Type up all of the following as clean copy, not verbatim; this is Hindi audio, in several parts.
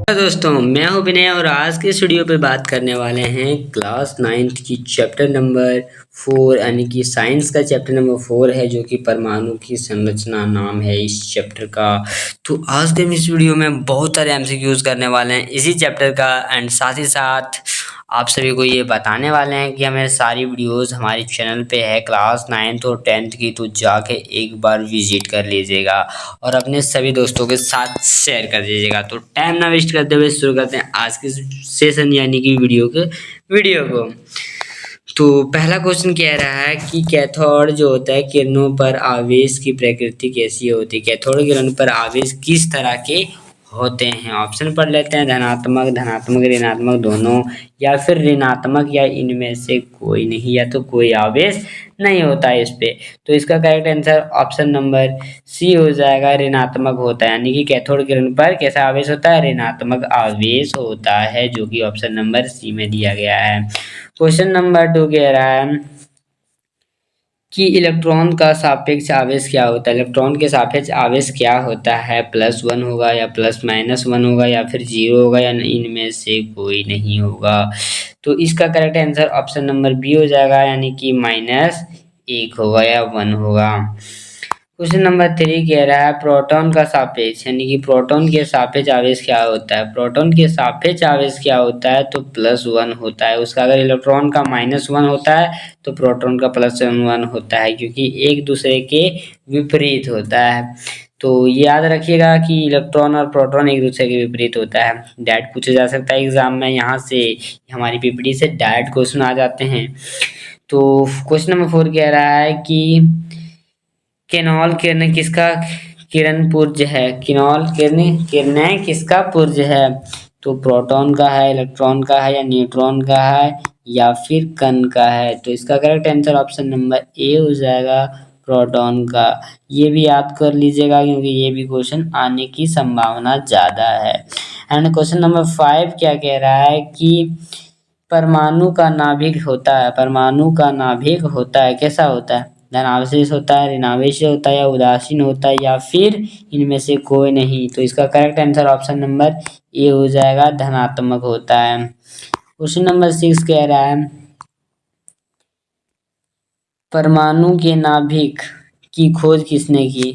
दोस्तों, मैं हूं विनय और आज के इस वीडियो पे बात करने वाले हैं क्लास 9th की चैप्टर नंबर 4 यानी कि साइंस का चैप्टर नंबर 4 है जो कि परमाणु की संरचना नाम है इस चैप्टर का। तो आज के हम इस वीडियो में बहुत सारे एमसीक्यूज करने वाले हैं इसी चैप्टर का एंड साथ ही साथ आप सभी को ये बताने वाले हैं कि हमें सारी वीडियोस हमारे चैनल पे है क्लास 9th और 10th की, तो जाके एक बार विजिट कर लीजिएगा और अपने सभी दोस्तों के साथ शेयर कर दीजिएगा। तो टाइम ना वेस्ट करते हुए शुरू करते हैं आज के सेशन यानी कि वीडियो को। तो पहला क्वेश्चन कह रहा है कि कैथोड जो होता है किरणों पर आवेश की प्रकृति कैसी होती है। कैथोड किरण पर आवेश किस तरह के होते हैं। ऑप्शन पढ़ लेते हैं, धनात्मक ऋणात्मक दोनों, या फिर ऋणात्मक, या इनमें से कोई नहीं, या तो कोई आवेश नहीं होता है इस पे। तो इसका correct answer option number C हो जाएगा, ऋणात्मक होता है। यानी कि कैथोड किरण पर कैसा आवेश होता है, ऋणात्मक आवेश होता है, जो कि ऑप्शन नंबर सी में दिया गया है। क्वेश्चन नंबर 2 कह रहा है कि इलेक्ट्रॉन का सापेक्ष आवेश क्या होता है। इलेक्ट्रॉन के सापेक्ष आवेश क्या होता है, +1 होगा, या +-1 होगा, या फिर 0 होगा, या इनमें से कोई नहीं होगा। तो इसका correct answer option number B हो जाएगा, यानी कि -1 होगा या 1 होगा। क्वेश्चन नंबर 3 कह रहा है प्रोटॉन का सापेक्ष यानी कि प्रोटॉन के सापेक्ष आवेश क्या होता है। प्रोटॉन के सापेक्ष आवेश क्या होता है, तो +1 होता है उसका। अगर इलेक्ट्रॉन का -1 होता है तो प्रोटॉन का +1 होता है, क्योंकि एक दूसरे के विपरीत होता है। तो याद रखिएगा कि इलेक्ट्रॉन और प्रोटॉन एक दूसरे के विपरीत होता है। डायरेक्ट पूछा जा सकता है एग्जाम में, यहाँ से हमारी पीपीटी से डायरेक्ट क्वेश्चन आ जाते हैं। तो क्वेश्चन नंबर 4 कह रहा है कि केनॉल किरण किसका किरण पुंज है। किनॉल किरणें किसका पुंज है। तो प्रोटॉन का है, इलेक्ट्रॉन का है, या न्यूट्रॉन का है, या फिर कण का है। तो इसका correct answer option number A हो जाएगा, प्रोटॉन का। ये भी याद कर लीजिएगा क्योंकि ये भी क्वेश्चन आने की संभावना ज्यादा है। एंड क्वेश्चन नंबर 5 क्या कह रहा है कि परमाणु का नाभिक होता है। परमाणु का नाभिक होता है, कैसा होता है, धनावेश होता है, ऋणावेश होता है, या उदासीन होता है, या फिर इनमें से कोई नहीं। तो इसका correct answer option number A हो जाएगा, धनात्मक होता है। क्वेश्चन नंबर 6 कह रहा है परमाणु के नाभिक की खोज किसने की।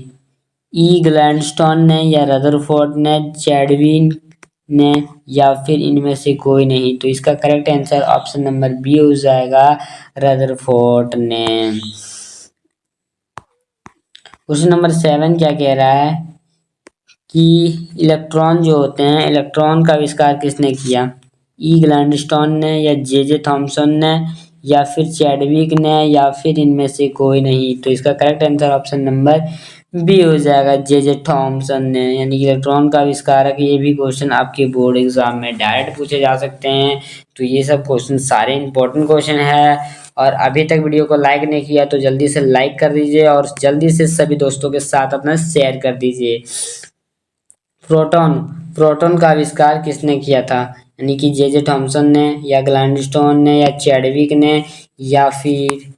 ई ग्लैडस्टोन ने, या रदरफोर्ड ने, चैडविक ने, या फिर इनमें से कोई नहीं। तो इसका correct answer option number B हो जाएगा, रदरफोर्ड ने। क्वेश्चन नंबर 7 क्या कह रहा है कि इलेक्ट्रॉन जो होते हैं, इलेक्ट्रॉन का आविष्कार किसने किया। ई ग्लैडस्टोन ने, या जे थॉमसन ने, या फिर चैडविक ने, या फिर इनमें से कोई नहीं। तो इसका correct answer option number B हो जाएगा, जे थॉमसन ने। यानी कि इलेक्ट्रॉन का आविष्कारक। ये भी क्वेश्चन आपके बोर्ड एग्जाम में डायरेक्ट पूछे जा सकते हैं। तो ये सब क्वेश्चन सारे इंपॉर्टेंट क्वेश्चन है। और अभी तक वीडियो को लाइक नहीं किया तो जल्दी से लाइक कर दीजिए और जल्दी से सभी दोस्तों के साथ अपना शेयर कर दीजिए। प्रोटॉन प्रोटॉन का आविष्कार किसने किया था। यानी कि जे थॉमसन ने, या ग्लैडस्टोन ने, या चैडविक ने, या फिर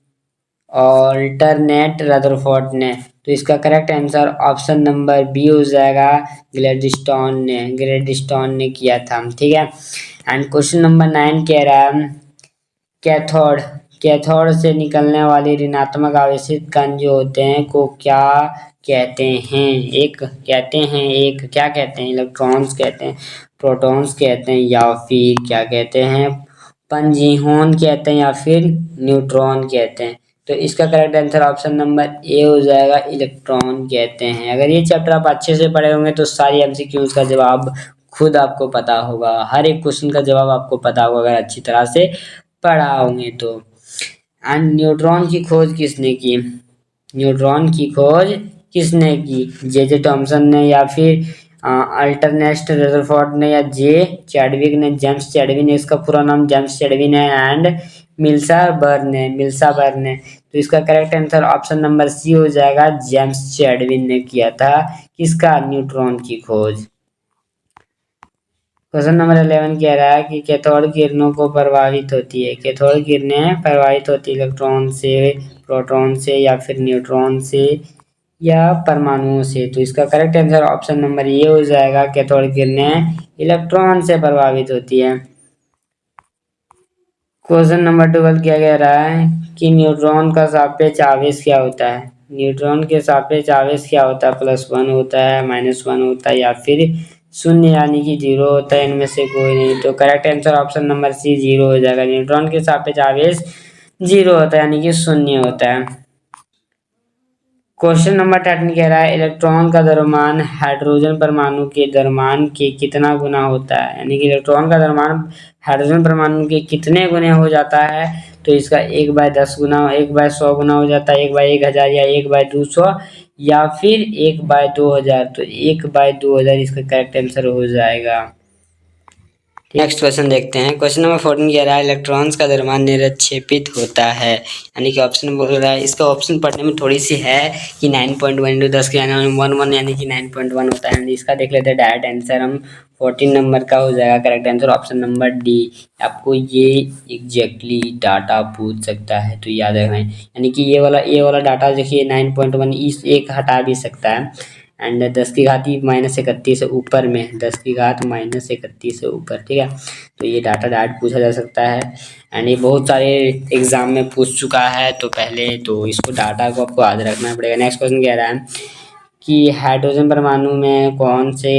अल्टरनेट रदरफोर्ड ने। तो इसका correct answer option number B हो जाएगा, ग्लैडस्टोन ने किया था। ठीक है। एंड क्वेश्चन नंबर 9 कह रहा है कैथोड कैथोड से निकलने वाले ऋणात्मक आवेशित कण जो होते हैं को क्या कहते हैं। एक कहते हैं, एक क्या कहते हैं, इलेक्ट्रॉन्स कहते हैं, प्रोटॉन्स कहते हैं, या फिर क्या कहते हैं, पंजीहोन कहते हैं, या फिर न्यूट्रॉन कहते हैं। तो इसका correct answer option number A हो जाएगा, इलेक्ट्रॉन कहते हैं। अगर ये चैप्टर आप अच्छे से पढ़े होंगे तो सारी एमसीक्यूज का जवाब खुद आपको पता होगा, हर एक क्वेश्चन का जवाब आपको पता होगा अगर अच्छी तरह से पढ़ा होंगे तो। एंड न्यूट्रॉन की खोज किसने की। न्यूट्रॉन की खोज किसने की, जे थॉमसन ने, या फिर अल्टरनेस्ट रदरफोर्ड ने, या जे चैडविक ने। जेम्स चैडविक ने, इसका पूरा नाम जेम्स चैडविक है। एंड मिल्सा बर्न ने। तो इसका correct answer option number C हो जाएगा, जेम्स चैडविक ने किया था किसका, न्यूट्रॉन की खोज। क्वेश्चन नंबर 11 कह रहा है कि कैथोड किरणों को प्रभावित होती है। कैथोड किरणें प्रभावित होती है इलेक्ट्रॉन से, प्रोटॉन से, या फिर न्यूट्रॉन से, या परमाणुओं से। तो इसका करेक्ट आंसर ऑप्शन नंबर ये हो जाएगा, कैथोड किरणें इलेक्ट्रॉन से प्रभावित होती है। क्वेश्चन नंबर 12 क्या कह रहा है कि न्यूट्रॉन का सापेक्ष आवेश क्या होता है। न्यूट्रॉन के सापेक्ष आवेश क्या होता है, +1 होता है, -1 होता है, या फिर शून्य यानी कि 0 होता है, इनमें से कोई नहीं। तो correct answer option number C 0 हो जाएगा। न्यूट्रॉन के सापेक्ष आवेश 0 होता है यानी कि शून्य होता है। क्वेश्चन नंबर 13 कह रहा है इलेक्ट्रॉन का द्रव्यमान हाइड्रोजन परमाणु के द्रव्यमान के कितना गुना होता है, यानी कि इलेक्ट्रॉन का द्रव्यमान हाइड्रोजन परमाणु के कितने गुने हो जाता है। तो इसका 1/10 गुना, 1/100 गुना हो जाता है, 1/1000 या 1/200 या फिर 1/2000। तो 1/2000 इसका करेक्ट आंसर हो जाएगा। नेक्स्ट क्वेश्चन देखते हैं। क्वेश्चन नंबर 14 कह रहा है इलेक्ट्रॉन्स का द्रव्यमान निरक्षेपित होता है, यानी कि ऑप्शन बोल रहा है। इसका ऑप्शन पढ़ने में थोड़ी सी है कि 9.1 इंटू 10 के 11 यानी कि 9.1 होता है। इसका देख लेते हैं डायरेक्ट आंसर हम। 14 नंबर का हो जाएगा correct answer option number D. आपको ये एग्जैक्टली डाटा पूछ सकता है तो याद रखना है, यानी कि ये वाला डाटा देखिए 9.1 इस एक हटा भी सकता है। एंड 10 की घात -31 से ऊपर में 10 की घात -31 से ऊपर, ठीक है। तो ये डाटा डायरेक्ट पूछा जा सकता है एंड ये बहुत सारे एग्जाम में पूछ चुका है। तो पहले तो इसको डाटा को आपको याद रखना पड़ेगा। नेक्स्ट क्वेश्चन कह रहा है कि हाइड्रोजन परमाणु में कौन से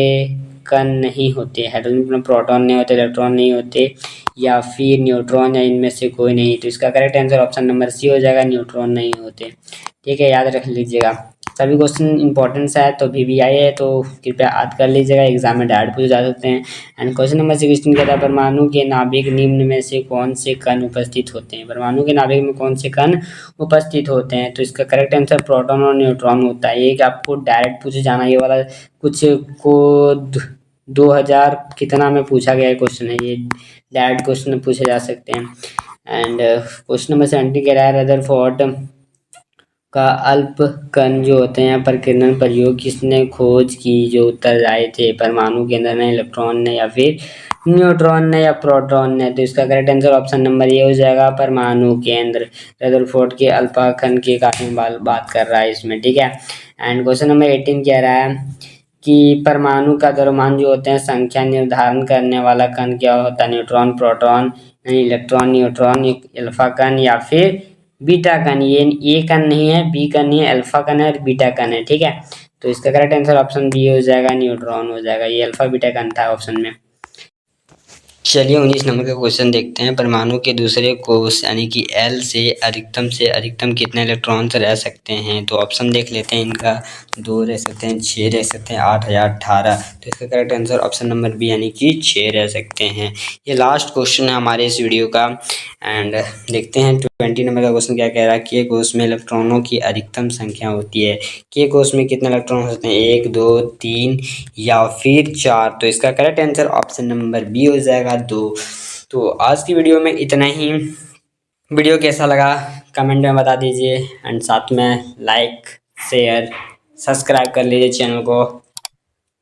कण नहीं होते। हाइड्रोजन में प्रोटॉन नहीं होते, इलेक्ट्रॉन नहीं होते, या फिर न्यूट्रॉन, या इनमें से कोई नहीं। तो इसका correct answer option number C हो जाएगा, न्यूट्रॉन नहीं होते, ठीक है, याद रख लीजिएगा। सभी क्वेश्चन इंपॉर्टेंस है तो VVI है तो कृपया याद कर लीजिएगा, एग्जाम में डायरेक्ट पूछे जा सकते हैं। एंड क्वेश्चन नंबर 16 कहता है परमाणु के नाभिक निम्न में से कौन से कण उपस्थित होते हैं। परमाणु के नाभिक में कौन से कण उपस्थित होते हैं। तो इसका करेक्ट आंसर प्रोटॉन और न्यूट्रॉन होता है। ये कि आपको डायरेक्ट पूछे जाना, ये वाला कुछ को 2000 कितना में पूछा गया क्वेश्चन है, ये डायरेक्ट क्वेश्चन पूछे जा सकते हैं। एंड क्वेश्चन नंबर 17 कह रहा है रदरफोर्ड का अल्प कण जो होते हैं प्रकीर्णन प्रयोग किसने खोज की। जो उत्तर आए थे परमाणु के अंदर ने, इलेक्ट्रॉन ने, या फिर न्यूट्रॉन ने, या प्रोटॉन ने। तो इसका करेक्ट आंसर ऑप्शन नंबर ये हो जाएगा, परमाणु के अंदर रदरफोर्ड के अल्फा कण के काफी बात कर रहा है इसमें, ठीक है। एंड क्वेश्चन नंबर 18 कह रहा है कि परमाणु का द्रव्यमान जो होते हैं संख्या निर्धारण करने वाला कण क्या होता है। Neutron, proton, electron, neutron, alpha कण, या फिर बीटा कण। ये ए कण नहीं है, बी कण नहीं है, अल्फा कण है और बीटा कण है, ठीक है। तो इसका करेक्ट आंसर ऑप्शन बी हो जाएगा, न्यूट्रॉन हो जाएगा। ये अल्फा बीटा कण था ऑप्शन में। चलिए 19 नंबर का क्वेश्चन देखते हैं। परमाणु के दूसरे कोष यानी कि L से अधिकतम कितने इलेक्ट्रॉन्स रह सकते हैं। तो ऑप्शन देख लेते हैं इनका। 2 रह सकते हैं, 6 रह सकते हैं, 8 या 18। तो इसका correct answer option number B यानी कि 6 रह सकते हैं। ये लास्ट क्वेश्चन है हमारे इस वीडियो का। एंड देखते हैं 20 नंबर का क्वेश्चन क्या कह रहा है कि कोष में इलेक्ट्रॉनों की अधिकतम संख्या होती है। के कोष में कितने इलेक्ट्रॉन हो सकते हैं, 1, 2, 3 या फिर 4। तो इसका correct answer option number B हो जाएगा, 2। तो आज की वीडियो में इतना ही। वीडियो कैसा लगा कमेंट में बता दीजिए एंड साथ में लाइक, शेयर, सब्सक्राइब कर लीजिए चैनल को।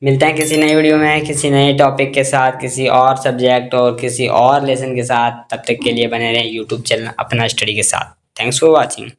मिलते हैं किसी नई वीडियो में किसी नए टॉपिक के साथ, किसी और सब्जेक्ट और किसी और लेसन के साथ। तब तक के लिए बने रहें यूट्यूब चैनल अपना स्टडी के साथ। Thanks for watching.